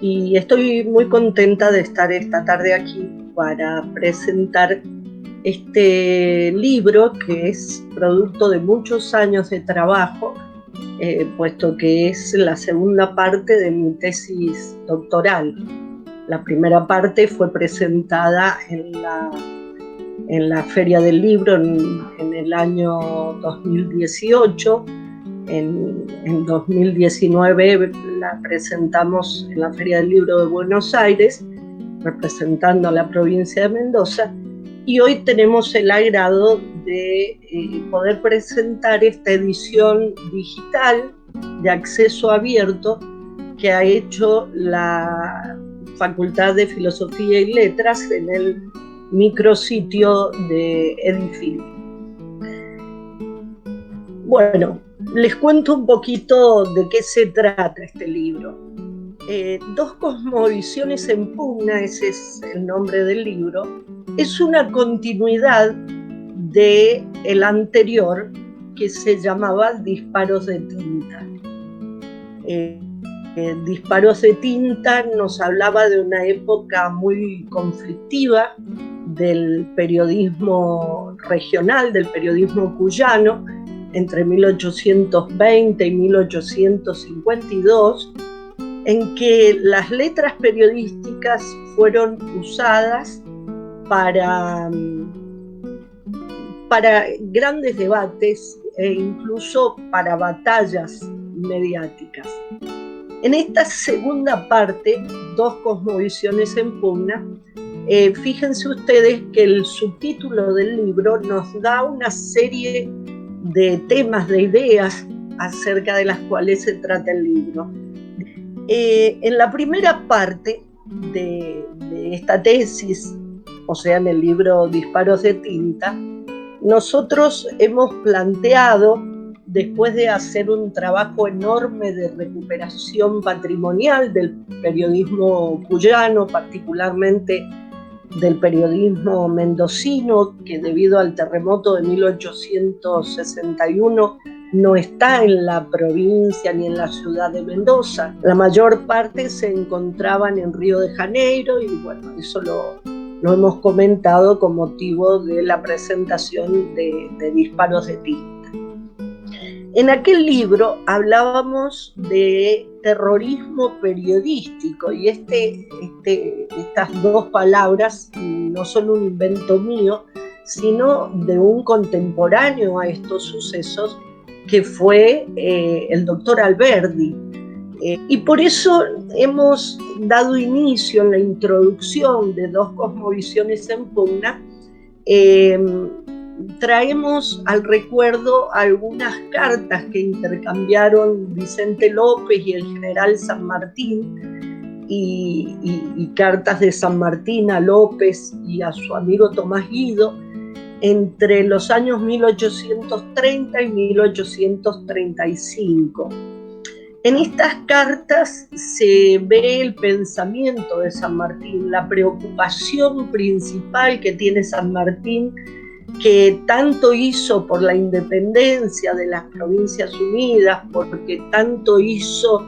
Y estoy muy contenta de estar esta tarde aquí para presentar este libro que es producto de muchos años de trabajo, puesto que es la segunda parte de mi tesis doctoral. La primera parte fue presentada en la Feria del Libro en el año 2018. En 2019 la presentamos en la Feria del Libro de Buenos Aires, representando a la provincia de Mendoza, y hoy tenemos el agrado de poder presentar esta edición digital de acceso abierto que ha hecho la Facultad de Filosofía y Letras en el micrositio de Edifil. Bueno, les cuento un poquito de qué se trata este libro. Dos cosmovisiones en pugna, ese es el nombre del libro, es una continuidad del anterior que se llamaba Disparos de Tinta. Disparos de Tinta nos hablaba de una época muy conflictiva del periodismo regional, del periodismo cuyano, entre 1820 y 1852, en que las letras periodísticas fueron usadas para grandes debates e incluso para batallas mediáticas. En esta segunda parte, Dos cosmovisiones en pugna, fíjense ustedes que el subtítulo del libro nos da una serie de temas, de ideas acerca de las cuales se trata el libro. En la primera parte de esta tesis, o sea, en el libro Disparos de Tinta, nosotros hemos planteado, después de hacer un trabajo enorme de recuperación patrimonial del periodismo cuyano, particularmente del periodismo mendocino, que debido al terremoto de 1861 no está en la provincia ni en la ciudad de Mendoza. La mayor parte se encontraban en Río de Janeiro y bueno, eso lo hemos comentado con motivo de la presentación de Disparos de Tinta. En aquel libro hablábamos de terrorismo periodístico y estas dos palabras no son un invento mío, sino de un contemporáneo a estos sucesos que fue el doctor Alberdi. Y por eso hemos dado inicio en la introducción de Dos cosmovisiones en pugna. Traemos al recuerdo algunas cartas que intercambiaron Vicente López y el general San Martín, y cartas de San Martín a López y a su amigo Tomás Guido entre los años 1830 y 1835. En estas cartas se ve el pensamiento de San Martín, la preocupación principal que tiene San Martín, que tanto hizo por la independencia de las Provincias Unidas, porque tanto hizo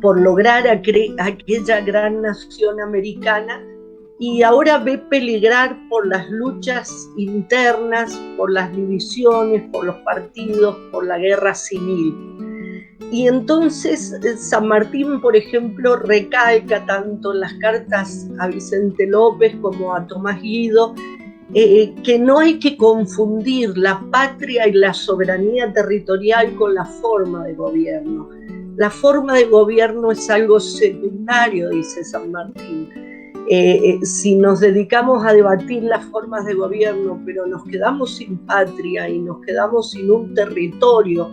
por lograr aquella gran nación americana, y ahora ve peligrar por las luchas internas, por las divisiones, por los partidos, por la guerra civil. Y entonces San Martín, por ejemplo, recalca tanto en las cartas a Vicente López como a Tomás Guido que no hay que confundir la patria y la soberanía territorial con la forma de gobierno. La forma de gobierno es algo secundario, dice San Martín. Si nos dedicamos a debatir las formas de gobierno, pero nos quedamos sin patria y nos quedamos sin un territorio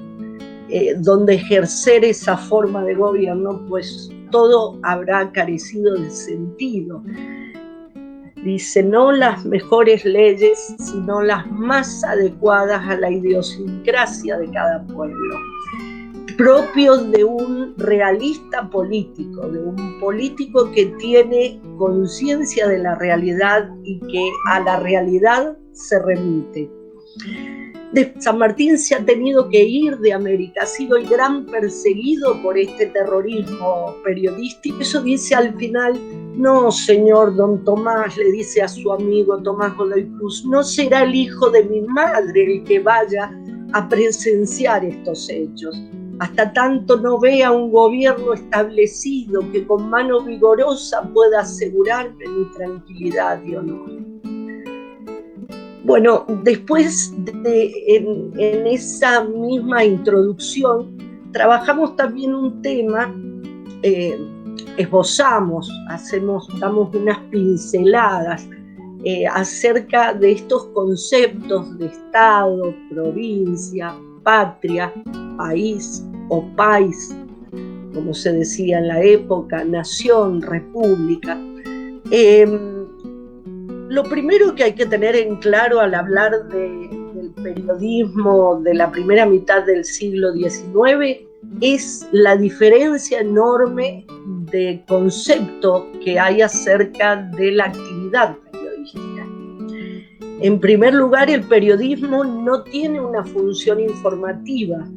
donde ejercer esa forma de gobierno, pues todo habrá carecido de sentido. Dice, no las mejores leyes, sino las más adecuadas a la idiosincrasia de cada pueblo, propios de un realista político, de un político que tiene conciencia de la realidad y que a la realidad se remite. San Martín se ha tenido que ir de América, ha sido el gran perseguido por este terrorismo periodístico. Eso dice al final: no, señor don Tomás, le dice a su amigo Tomás Godoy Cruz, no será el hijo de mi madre el que vaya a presenciar estos hechos, hasta tanto no vea un gobierno establecido que con mano vigorosa pueda asegurarme mi tranquilidad y honor. Bueno, después en esa misma introducción trabajamos también un tema, esbozamos, damos unas pinceladas acerca de estos conceptos de Estado, provincia, patria, país o país, como se decía en la época, nación, república. Lo primero que hay que tener en claro al hablar del periodismo de la primera mitad del siglo XIX es la diferencia enorme de concepto que hay acerca de la actividad periodística. En primer lugar, el periodismo no tiene una función informativa,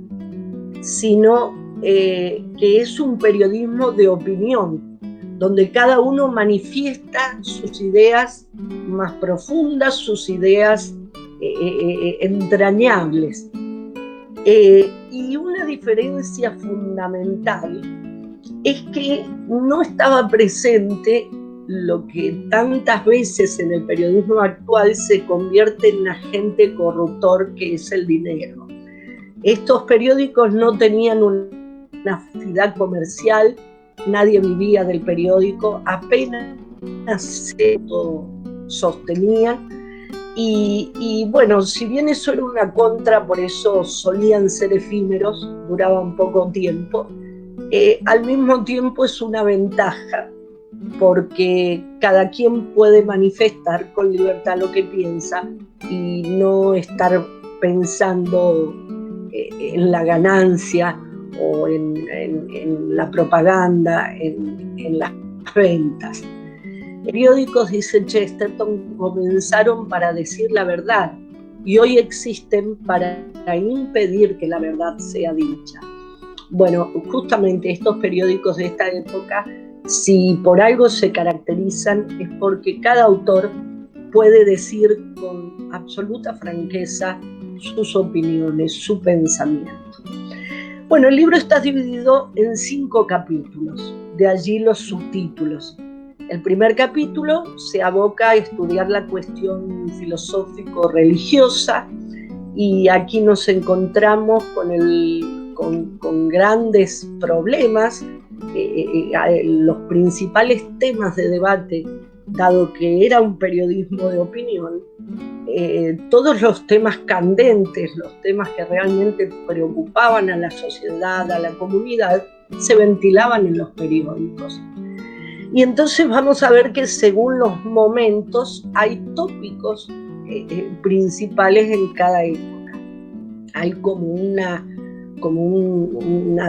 sino que es un periodismo de opinión, donde cada uno manifiesta sus ideas más profundas, sus ideas entrañables. Y una diferencia fundamental es que no estaba presente lo que tantas veces en el periodismo actual se convierte en agente corruptor, que es el dinero. Estos periódicos no tenían una actividad comercial, nadie vivía del periódico, apenas se sostenían. Y bueno, si bien eso era una contra, por eso solían ser efímeros, duraban poco tiempo, al mismo tiempo es una ventaja, porque cada quien puede manifestar con libertad lo que piensa y no estar pensando en la ganancia o en la propaganda, en las ventas. Periódicos, dice Chesterton, comenzaron para decir la verdad y hoy existen para impedir que la verdad sea dicha. Bueno, justamente estos periódicos de esta época, si por algo se caracterizan, es porque cada autor puede decir con absoluta franqueza sus opiniones, su pensamiento. Bueno, el libro está dividido en 5 capítulos, de allí los subtítulos. El primer capítulo se aboca a estudiar la cuestión filosófico-religiosa y aquí nos encontramos con grandes problemas. Los principales temas de debate, dado que era un periodismo de opinión, todos los temas candentes, los temas que realmente preocupaban a la sociedad, a la comunidad, se ventilaban en los periódicos. Y entonces vamos a ver que según los momentos hay tópicos principales en cada época. Hay como una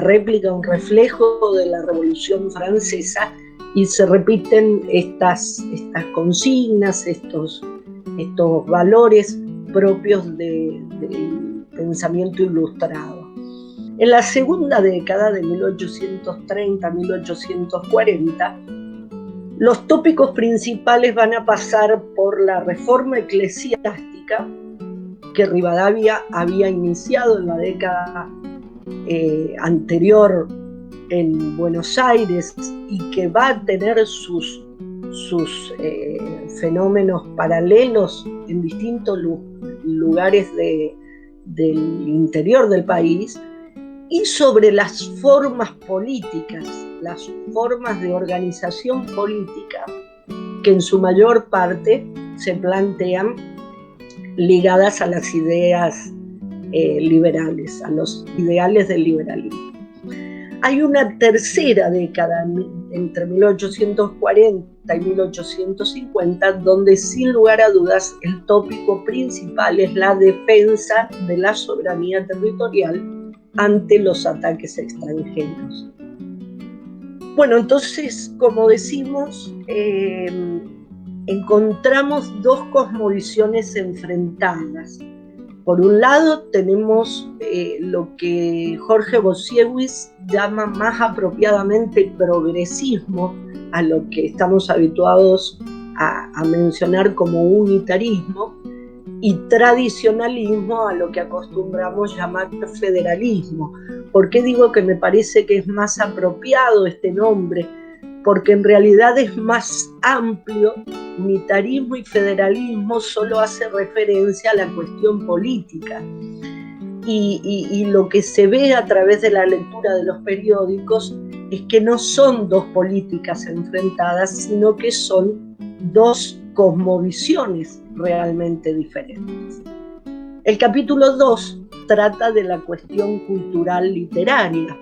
réplica, un reflejo de la Revolución Francesa y se repiten estas consignas, estos valores propios del pensamiento ilustrado. En la segunda década de 1830-1840, los tópicos principales van a pasar por la reforma eclesiástica que Rivadavia había iniciado en la década anterior en Buenos Aires y que va a tener sus fenómenos paralelos en distintos lugares del interior del país, y sobre las formas políticas, las formas de organización política que en su mayor parte se plantean ligadas a las ideas liberales, a los ideales del liberalismo. Hay una tercera década entre 1840 y 1850 donde sin lugar a dudas el tópico principal es la defensa de la soberanía territorial ante los ataques extranjeros. Bueno, entonces, como decimos, encontramos dos cosmovisiones enfrentadas. Por un lado tenemos lo que Jorge Bosiewicz llama más apropiadamente progresismo, a lo que estamos habituados a mencionar como unitarismo, y tradicionalismo, a lo que acostumbramos llamar federalismo. ¿Por qué digo que me parece que es más apropiado este nombre? Porque en realidad es más amplio. Unitarismo y federalismo solo hace referencia a la cuestión política. Y lo que se ve a través de la lectura de los periódicos es que no son dos políticas enfrentadas, sino que son dos cosmovisiones realmente diferentes. El capítulo 2 trata de la cuestión cultural literaria.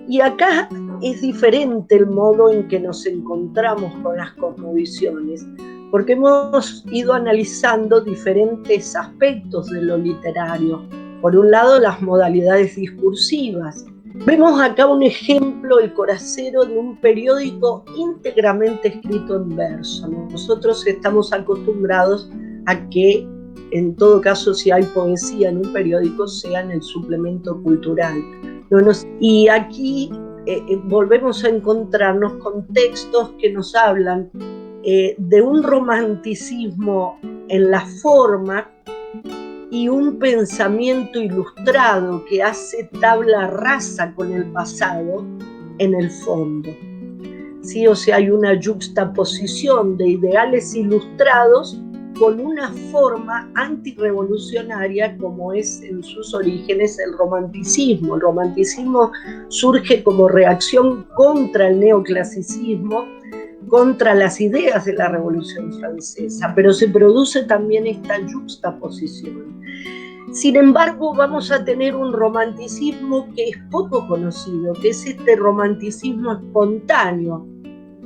Y acá es diferente el modo en que nos encontramos con las cosmovisiones, porque hemos ido analizando diferentes aspectos de lo literario. Por un lado, las modalidades discursivas. Vemos acá un ejemplo, El Coracero, de un periódico íntegramente escrito en verso. Nosotros estamos acostumbrados a que, en todo caso, si hay poesía en un periódico, sea en el suplemento cultural. Y aquí volvemos a encontrarnos con textos que nos hablan de un romanticismo en la forma y un pensamiento ilustrado que hace tabla rasa con el pasado en el fondo. ¿Sí? O sea, hay una yuxtaposición de ideales ilustrados con una forma antirrevolucionaria como es en sus orígenes el romanticismo. El romanticismo surge como reacción contra el neoclasicismo, contra las ideas de la Revolución Francesa, pero se produce también esta yuxtaposición. Sin embargo, vamos a tener un romanticismo que es poco conocido, que es este romanticismo espontáneo,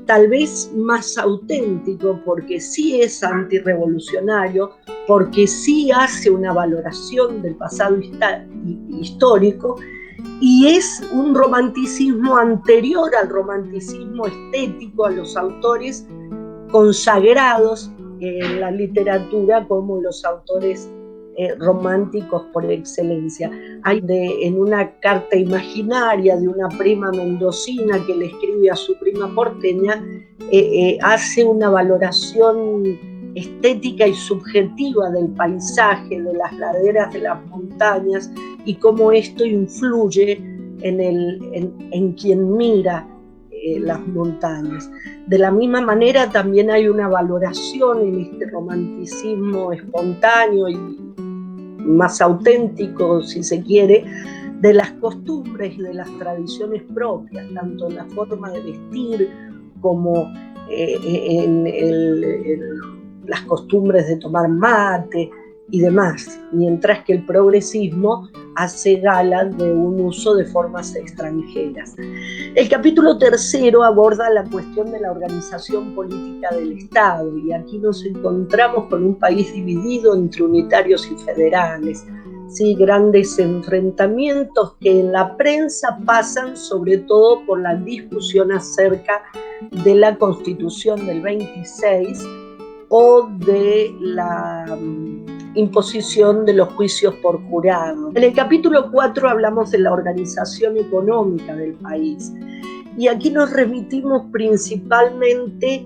tal vez más auténtico, porque sí es antirrevolucionario, porque sí hace una valoración del pasado histórico, y es un romanticismo anterior al romanticismo estético, a los autores consagrados en la literatura como los autores románticos por excelencia. Hay en una carta imaginaria de una prima mendocina que le escribe a su prima porteña, hace una valoración estética y subjetiva del paisaje, de las laderas de las montañas, y cómo esto influye en quien mira las montañas. De la misma manera también hay una valoración en este romanticismo espontáneo y más auténtico, si se quiere, de las costumbres y de las tradiciones propias, tanto en la forma de vestir como en las costumbres de tomar mate y demás, mientras que el progresismo hace gala de un uso de formas extranjeras. El capítulo 3 aborda la cuestión de la organización política del Estado, y aquí nos encontramos con un país dividido entre unitarios y federales. Sí, grandes enfrentamientos que en la prensa pasan sobre todo por la discusión acerca de la Constitución del 26 o de la imposición de los juicios por jurado. En el capítulo 4 hablamos de la organización económica del país, y aquí nos remitimos principalmente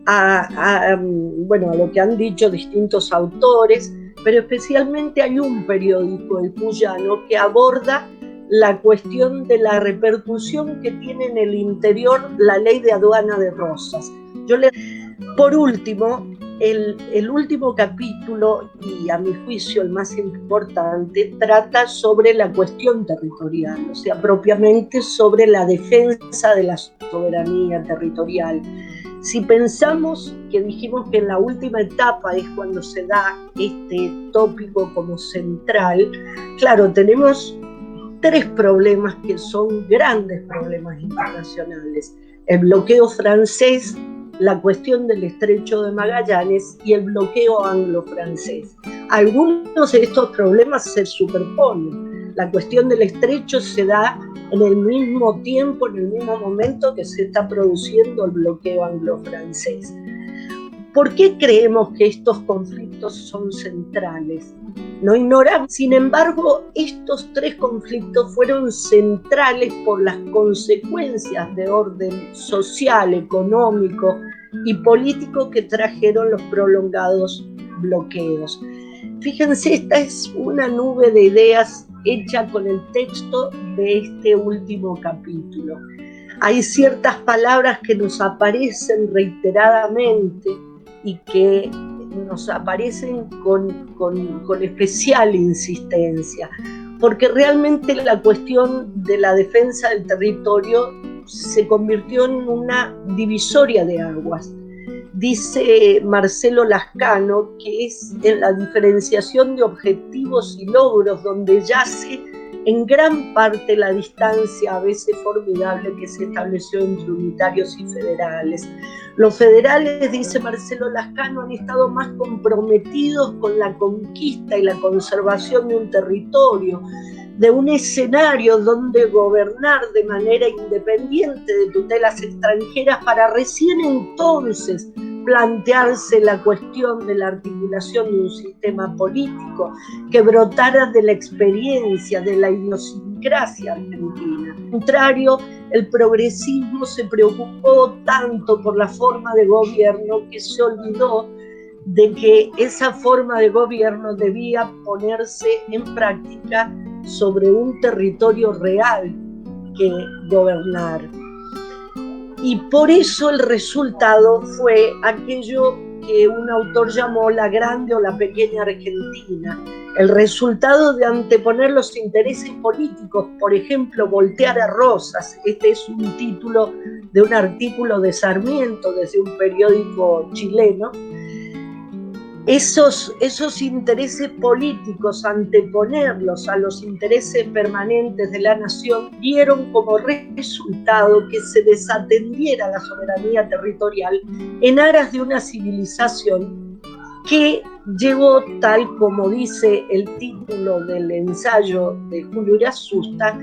a lo que han dicho distintos autores, pero especialmente hay un periódico, El Cuyano, que aborda la cuestión de la repercusión que tiene en el interior la ley de aduana de Rosas. Por último, el último capítulo, y a mi juicio el más importante, trata sobre la cuestión territorial, o sea, propiamente sobre la defensa de la soberanía territorial. Si pensamos que dijimos que en la última etapa es cuando se da este tópico como central, claro, tenemos tres problemas que son grandes problemas internacionales: el bloqueo francés, la cuestión del Estrecho de Magallanes y el bloqueo anglo-francés. Algunos de estos problemas se superponen. La cuestión del Estrecho se da en el mismo tiempo, en el mismo momento que se está produciendo el bloqueo anglo-francés. ¿Por qué creemos que estos conflictos son centrales? No ignoramos, sin embargo, estos 3 conflictos fueron centrales por las consecuencias de orden social, económico y político que trajeron los prolongados bloqueos. Fíjense, esta es una nube de ideas hecha con el texto de este último capítulo. Hay ciertas palabras que nos aparecen reiteradamente y que nos aparecen con especial insistencia, porque realmente la cuestión de la defensa del territorio se convirtió en una divisoria de aguas. Dice Marcelo Lascano que es en la diferenciación de objetivos y logros donde yace en gran parte la distancia a veces formidable que se estableció entre unitarios y federales. Los federales, dice Marcelo Lascano, han estado más comprometidos con la conquista y la conservación de un territorio, de un escenario donde gobernar de manera independiente de tutelas extranjeras para recién entonces plantearse la cuestión de la articulación de un sistema político que brotara de la experiencia, de la idiosincrasia argentina. Al contrario, el progresismo se preocupó tanto por la forma de gobierno que se olvidó de que esa forma de gobierno debía ponerse en práctica sobre un territorio real que gobernar. Y por eso el resultado fue aquello que un autor llamó la grande o la pequeña Argentina. El resultado de anteponer los intereses políticos, por ejemplo, voltear a Rosas. Este es un título de un artículo de Sarmiento desde un periódico chileno. Esos intereses políticos, anteponerlos a los intereses permanentes de la nación, dieron como resultado que se desatendiera la soberanía territorial en aras de una civilización que llegó, tal como dice el título del ensayo de Julio Urasusta,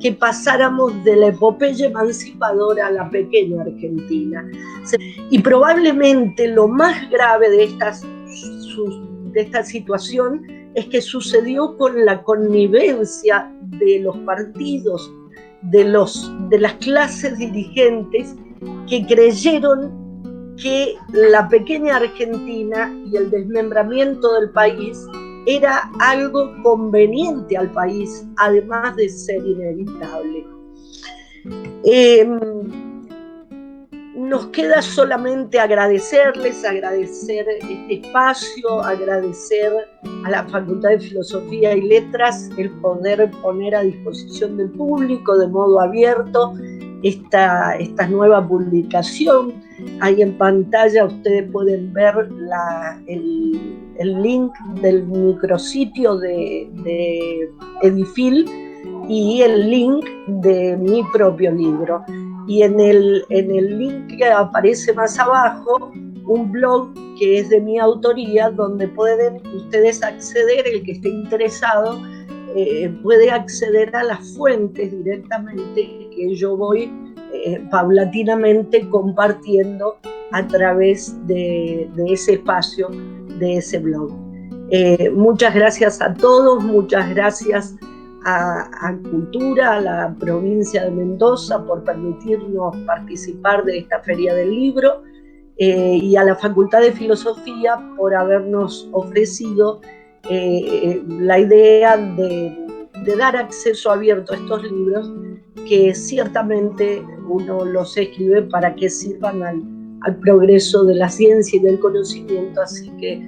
que pasáramos de la epopeya emancipadora a la pequeña Argentina. Y probablemente lo más grave de esta situación es que sucedió con la connivencia de los partidos, de las clases dirigentes que creyeron que la pequeña Argentina y el desmembramiento del país era algo conveniente al país, además de ser inevitable. Nos queda solamente agradecerles, agradecer este espacio, agradecer a la Facultad de Filosofía y Letras el poder poner a disposición del público de modo abierto esta nueva publicación. Ahí en pantalla ustedes pueden ver el link del micrositio de Edifil y el link de mi propio libro. Y en el link que aparece más abajo, un blog que es de mi autoría, donde pueden ustedes acceder, el que esté interesado, puede acceder a las fuentes directamente que yo voy paulatinamente compartiendo a través de ese espacio, de ese blog. Muchas gracias a todos, muchas gracias a Cultura, a la provincia de Mendoza por permitirnos participar de esta Feria del Libro, y a la Facultad de Filosofía por habernos ofrecido la idea de dar acceso abierto a estos libros, que ciertamente uno los escribe para que sirvan al progreso de la ciencia y del conocimiento, así que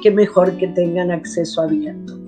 qué mejor que tengan acceso abierto.